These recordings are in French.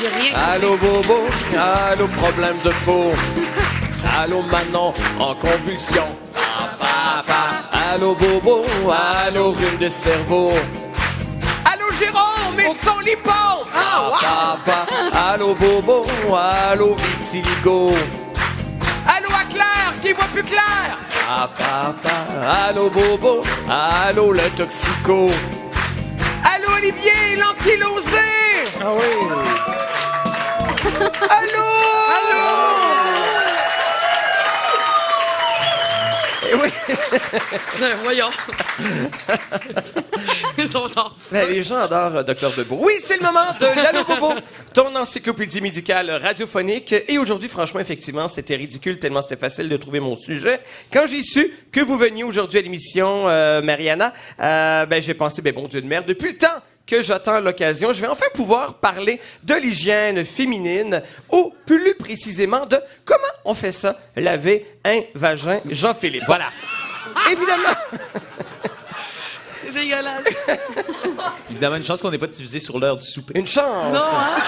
J'ai rien. Allô Bobo, allô problème de peau. Allô Manon en convulsion. Allô Bobo, allô rhume de cerveau. Allô Jérôme et son lipon. Allô Bobo, allô vitiligo. Allô à Claire qui voit plus clair. Allô Bobo, allô le toxico. Allô Olivier l'ankylosé. Ah oui. Allô. Eh oui. Voyons. Ils sont en feu. Les gens adorent Dr Debout. Oui, c'est le moment de l'Allo Bobo, ton encyclopédie médicale radiophonique. Et aujourd'hui, franchement, effectivement, c'était ridicule tellement c'était facile de trouver mon sujet. Quand j'ai su que vous veniez aujourd'hui à l'émission, Mariana, j'ai pensé, bon Dieu de merde, depuis le temps que j'attends l'occasion, je vais enfin pouvoir parler de l'hygiène féminine, ou plus précisément de comment on fait ça, laver un vagin. Jean-Philippe, voilà. Évidemment... C'est dégueulasse. Évidemment, une chance qu'on n'ait pas diffusé sur l'heure du souper. Une chance. Non, hein?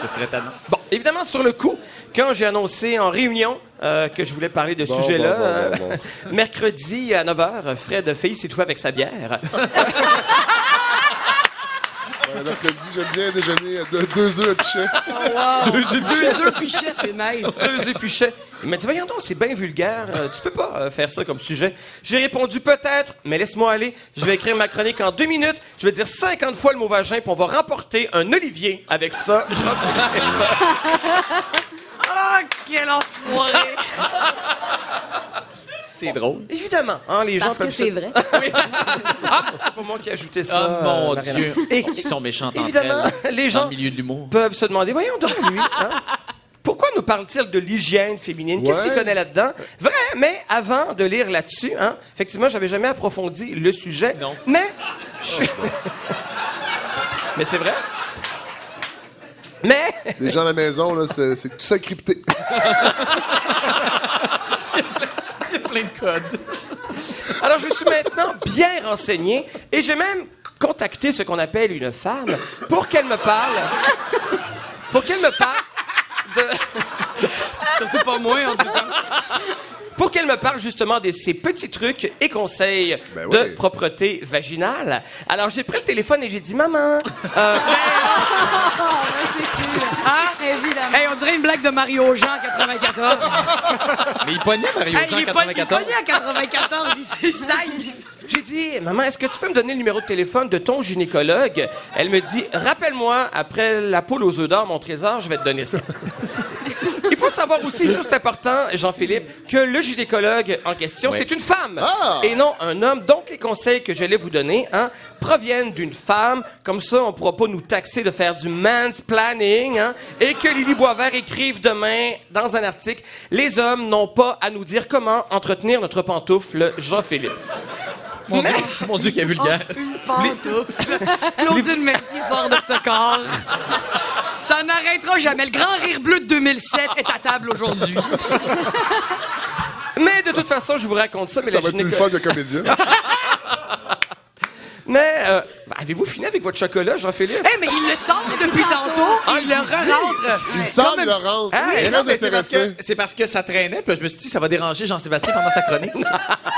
Ça serait tellement. Bon, évidemment, sur le coup, quand j'ai annoncé en réunion que je voulais parler de ce sujet-là, mercredi à 9h, Fred Fay s'est trouvé avec sa bière. Mercredi, j'aime bien déjeuner de 2 œufs à pichet. Oh, wow. 2 œufs pichet, c'est nice. 2 épluchets. Il m'a dit, voyons donc, c'est bien vulgaire. Tu peux pas faire ça comme sujet. J'ai répondu, peut-être, mais laisse-moi aller. Je vais écrire ma chronique en 2 minutes. Je vais dire 50 fois le mot vagin, puis on va remporter un Olivier avec ça. Ah, quel enfoiré. C'est drôle. Évidemment, hein, les gens Parce que peuvent c'est vrai. Oui. Ah, c'est pas moi qui ai ajouté ça. Oh mon Mariana. Dieu. Et Ils sont méchants entre évidemment, elles, les dans gens le milieu de l'humour. peuvent se demander, voyons donc, lui, hein? Pourquoi nous parle-t-il de l'hygiène féminine? Qu'est-ce qu'il connaît là-dedans? Vrai, mais avant de lire là-dessus, hein, effectivement, j'avais jamais approfondi le sujet. Non. Mais... Mais c'est vrai. Mais... Les gens à la maison, là, c'est tout ça crypté. Il y a plein de codes. Alors, je suis maintenant bien renseigné et j'ai même contacté ce qu'on appelle une femme pour qu'elle me parle... Pour qu'elle me parle de... Surtout pas moi, en tout cas. Pour qu'elle me parle justement de ces petits trucs et conseils de propreté vaginale. Alors, j'ai pris le téléphone et j'ai dit, maman... Ah, Évidemment. hey, on dirait une blague de Mario Jean, 94. Mais il pognait Mario Jean Il est 94. pogné à 94, il se taille. J'ai dit, maman, est-ce que tu peux me donner le numéro de téléphone de ton gynécologue? Elle me dit, rappelle-moi, après la poule aux œufs d'or, mon trésor, je vais te donner ça. Il faut savoir aussi, ça c'est important, Jean-Philippe, que le gynécologue en question, c'est une femme et non un homme. Donc, les conseils que j'allais vous donner proviennent d'une femme. Comme ça, on ne pourra pas nous taxer de faire du mansplaining. Et que Lily Boisvert écrive demain dans un article, les hommes n'ont pas à nous dire comment entretenir notre pantoufle, Jean-Philippe. Mon Dieu, quel vulgaire. Une pantoufle. Claudine Mercier sort de ce corps. Ça n'arrêtera jamais. Le grand rire bleu de 2007 est à table aujourd'hui. Mais de toute façon, je vous raconte ça. Mais Ça la va être plus le fun de comédien. Mais avez-vous fini avec votre chocolat, Jean-Philippe? Eh, mais il le sort depuis tantôt. Il le re-rentre. Il semble le rendre. Mais non, mais Très intéressé. c'est parce que ça traînait, puis là, je me suis dit, ça va déranger Jean-Sébastien pendant sa chronique.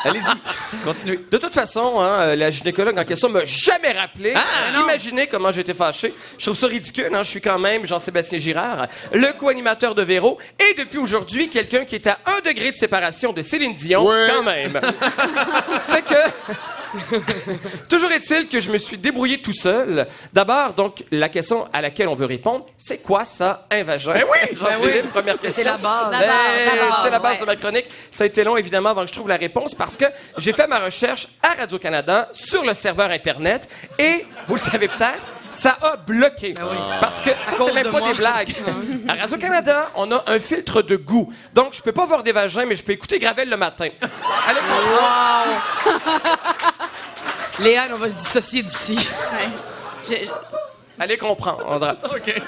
Allez-y, continuez. De toute façon, la gynécologue en question m'a jamais rappelé. Imaginez comment j'étais fâché. Je trouve ça ridicule. Je suis quand même Jean-Sébastien Girard, le co-animateur de Véro, et depuis aujourd'hui, quelqu'un qui est à 1 degré de séparation de Céline Dion, quand même. Fait que... Toujours est-il que je me suis débrouillé tout seul. D'abord, donc, la question à laquelle on veut répondre, c'est quoi ça, un vagin? Jean-Philippe, première question. C'est la base. C'est la base de ma chronique. Ça a été long, évidemment, avant que je trouve la réponse, parce que j'ai fait ma recherche à Radio-Canada sur le serveur Internet, et, vous le savez peut-être, ça a bloqué. Parce que ça, c'est même pas des blagues. À Radio-Canada, on a un filtre de goût. Donc, je peux pas voir des vagins, mais je peux écouter Gravel le matin. Allez, Léane, on va se dissocier d'ici. allez comprendre.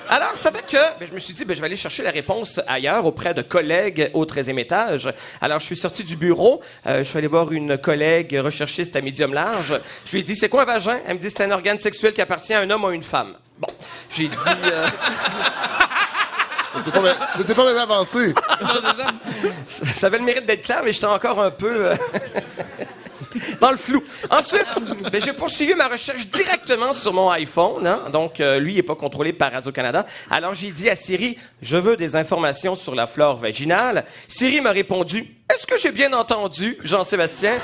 Alors, ça fait que je me suis dit, je vais aller chercher la réponse ailleurs, auprès de collègues au 13e étage. Alors, je suis sorti du bureau. Je suis allé voir une collègue recherchiste à médium large. Je lui ai dit, c'est quoi un vagin? Elle me dit, c'est un organe sexuel qui appartient à un homme ou à une femme. Bon, J'ai dit... C'est pas bien avancé. Non, c'est ça. Ça avait le mérite d'être clair, mais j'étais encore un peu... dans le flou. Ensuite, j'ai poursuivi ma recherche directement sur mon iPhone. Hein? Donc, lui, il n'est pas contrôlé par Radio-Canada. Alors, j'ai dit à Siri, je veux des informations sur la flore vaginale. Siri m'a répondu, est-ce que j'ai bien entendu, Jean-Sébastien?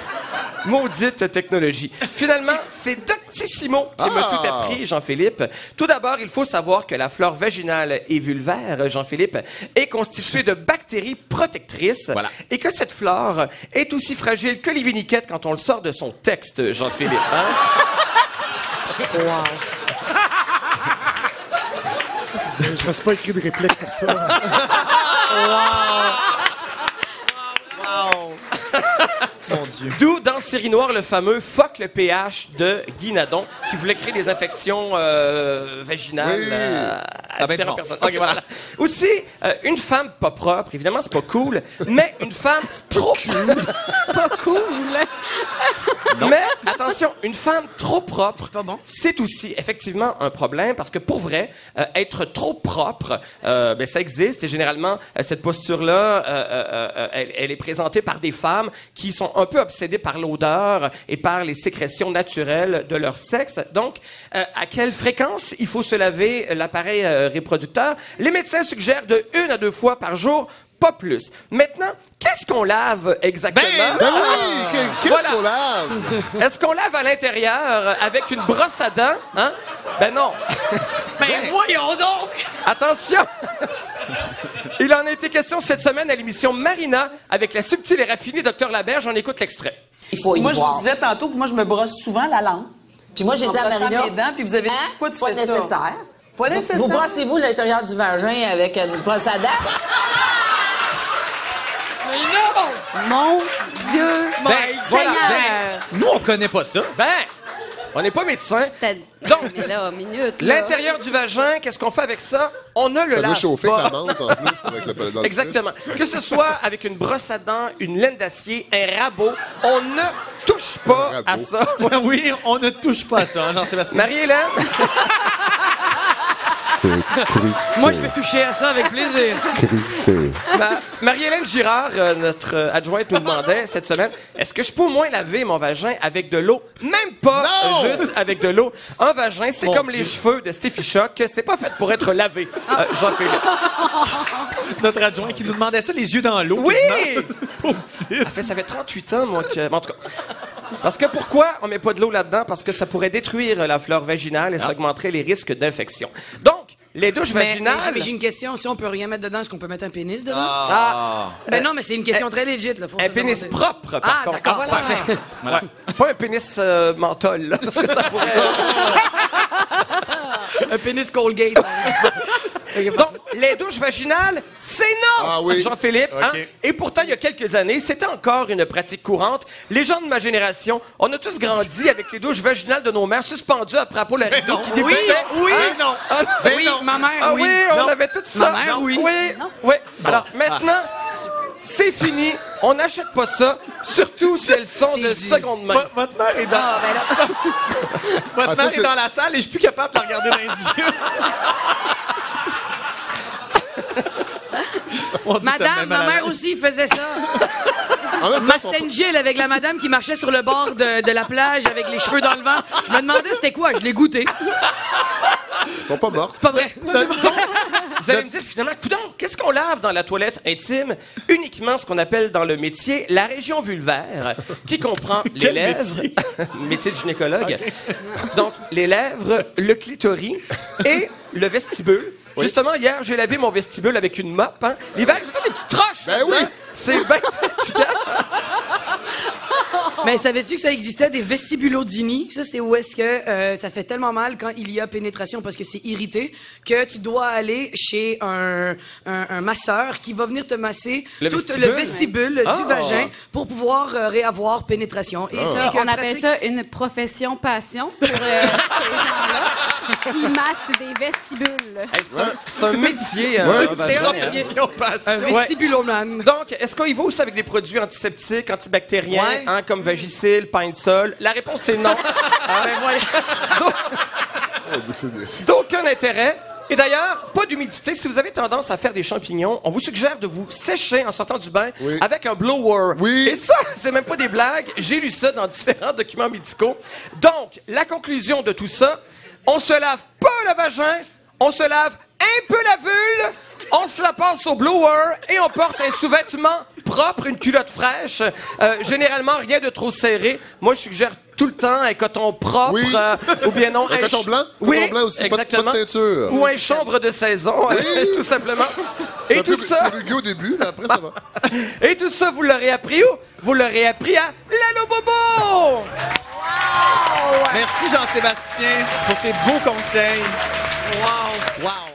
Maudite technologie. Finalement, c'est Doctissimo qui m'a tout appris, Jean-Philippe. Tout d'abord, il faut savoir que la flore vaginale et vulvaire, Jean-Philippe, est constituée de bactéries protectrices. Voilà. Et que cette flore est aussi fragile que les viniquettes quand on le sort de son texte, Jean-Philippe. Hein? Wow. Je me suis pas écrit de réplique pour ça. Wow! Mon Dieu. D'où, dans Série Noire, le fameux « fuck le pH » de Guy Nadon, qui voulait créer des infections vaginales Oui. à différentes personnes. OK, voilà. Aussi, une femme pas propre, évidemment, c'est pas cool, mais une femme trop... Pas cool. Mais, attention, une femme trop propre, C'est pas bon. c'est aussi effectivement un problème, parce que pour vrai, être trop propre, ça existe, et généralement, cette posture-là, elle est présentée par des femmes qui sont un peu obsédées par l'odeur et par les sécrétions naturelles de leur sexe. Donc, à quelle fréquence il faut se laver l'appareil reproducteur? Les médecins suggèrent de 1 à 2 fois par jour, pas plus. Maintenant, qu'est-ce qu'on lave exactement? Ben oui! Qu'est-ce Voilà. qu'on lave? Est-ce qu'on lave à l'intérieur avec une brosse à dents? Hein? Ben non. Ben voyons donc! Attention! Il en a été question cette semaine à l'émission Marina avec la subtile et raffinée Dr Laberge. On écoute l'extrait. Il faut y Moi, je voir. vous disais tantôt que moi, je me brosse souvent la langue. Puis moi, j'ai En dit à brossant Marina... mes dents, puis vous avez dit, Hein? pourquoi tu Pas fais ça? nécessaire. Pas nécessaire. Vous brossez-vous l'intérieur du vagin avec une brosse à dents? Mais non! Mon Dieu, mon voilà. Seigneur! Nous, on connaît pas ça. Ben, on n'est pas médecin. Donc, Mais là, minute, là. l'intérieur du vagin, qu'est-ce qu'on fait avec ça? On ne le Ça doit lave chauffer pas. avec la menthe, en plus, avec le dentifrice. Exactement. Que ce soit avec une brosse à dents, une laine d'acier, un rabot, on ne touche pas Un rabot. à ça. Ouais, oui, on ne touche pas à ça, hein, Jean-Sébastien. Marie-Hélène? Moi, je vais toucher à ça avec plaisir. Marie-Hélène Girard, notre adjointe, nous demandait cette semaine, est-ce que je peux au moins laver mon vagin avec de l'eau? Même pas juste avec de l'eau. Un vagin, c'est Mon comme Dieu. les cheveux de Steffi Choc, c'est pas fait pour être lavé. Jean-Philippe. Notre adjoint qui nous demandait ça, les yeux dans l'eau. Oui! quasiment. Pauvre petit. Ça fait 38 ans, moi, que... En tout cas... Parce que pourquoi on met pas de l'eau là-dedans? Parce que ça pourrait détruire la flore vaginale et ça augmenterait les risques d'infection. Donc, les douches vaginales... Mais j'ai une question. Si on peut rien mettre dedans, est-ce qu'on peut mettre un pénis dedans? Ah, Ben non, mais c'est une question très legit. Là. Faut un se pénis demander. propre, par contre. D'accord, parfait. Ouais. Pas un pénis menthol, là, parce que ça pourrait... Un pénis Colgate. Donc, les douches vaginales, c'est non! Ah oui. Jean-Philippe, hein? OK. Et pourtant, il y a quelques années, c'était encore une pratique courante. Les gens de ma génération, on a tous grandi avec les douches vaginales de nos mères suspendues à propos de la rideau qui Oui, débutait. oui. Hein? non. Ah, Oui, ma mère, ah oui. oui, on Non. avait tout ça. Ma mère, oui. Oui, oui. Alors, maintenant, c'est fini. On n'achète pas ça, surtout si elles sont de seconde main. Votre mère est dans... Votre Ah, ça, mère est c'est- dans la salle et je suis plus capable de la regarder dans les yeux. Mon Dieu, ça me met Madame, mal ma à mère l'aise. aussi faisait ça. En même temps, Ma ils sont pas- Sainte-Gilles avec la madame qui marchait sur le bord de la plage avec les cheveux dans le vent. Je me demandais c'était quoi. Je l'ai goûté. ils sont pas mortes. Pas vrai. Vous allez me dire, finalement, coudonc, qu'est-ce qu'on lave dans la toilette intime? Uniquement ce qu'on appelle dans le métier la région vulvaire, qui comprend les Quel lèvres, métier? métier de gynécologue. Donc, les lèvres, le clitoris et le vestibule. Justement, hier, j'ai lavé mon vestibule avec une mop. Hein. L'hiver, il fait des petites roches. Ben oui. hein. C'est bien fatigant. Mais savais-tu que ça existait des vestibulodynies? Ça, c'est où est-ce que ça fait tellement mal quand il y a pénétration parce que c'est irrité que tu dois aller chez un masseur qui va venir te masser Le tout vestibule? le vestibule Ah. du vagin pour pouvoir réavoir pénétration. Et c'est On appelle ça une profession passion pour ces gens-là qui massent des vestibules. Hey, c'est un métier. Ouais. un C'est un vagin, hein. métier. Ouais. Un vestibulomane. Donc, est-ce qu'il va aussi avec des produits antiseptiques, antibactériens, Ouais. hein, comme Vagisil, Pine-Sol? La réponse est non. Ben voilà. Donc, Oh, Dieu, c'est des- d'aucun intérêt. Et d'ailleurs, pas d'humidité. Si vous avez tendance à faire des champignons, on vous suggère de vous sécher en sortant du bain Oui. avec un blower. Oui. Et ça, c'est même pas des blagues. J'ai lu ça dans différents documents médicaux. Donc, la conclusion de tout ça, on se lave pas le vagin, on se lave un peu la vulve, on se la passe au blower et on porte un sous-vêtement propre, une culotte fraîche. Généralement, rien de trop serré. Moi, je suggère tout le temps un coton propre Oui. Ou bien non, Un coton blanc? Oui, Coton blanc aussi, pas de exactement. teinture. Ou un chanvre de saison, tout simplement. Et Un tout peu ça, rugueux au début, mais après, ça va. et tout ça, vous l'aurez appris où? Vous l'aurez appris à Lalo Bobo! Merci Jean-Sébastien pour ces beaux conseils. Wow! Wow!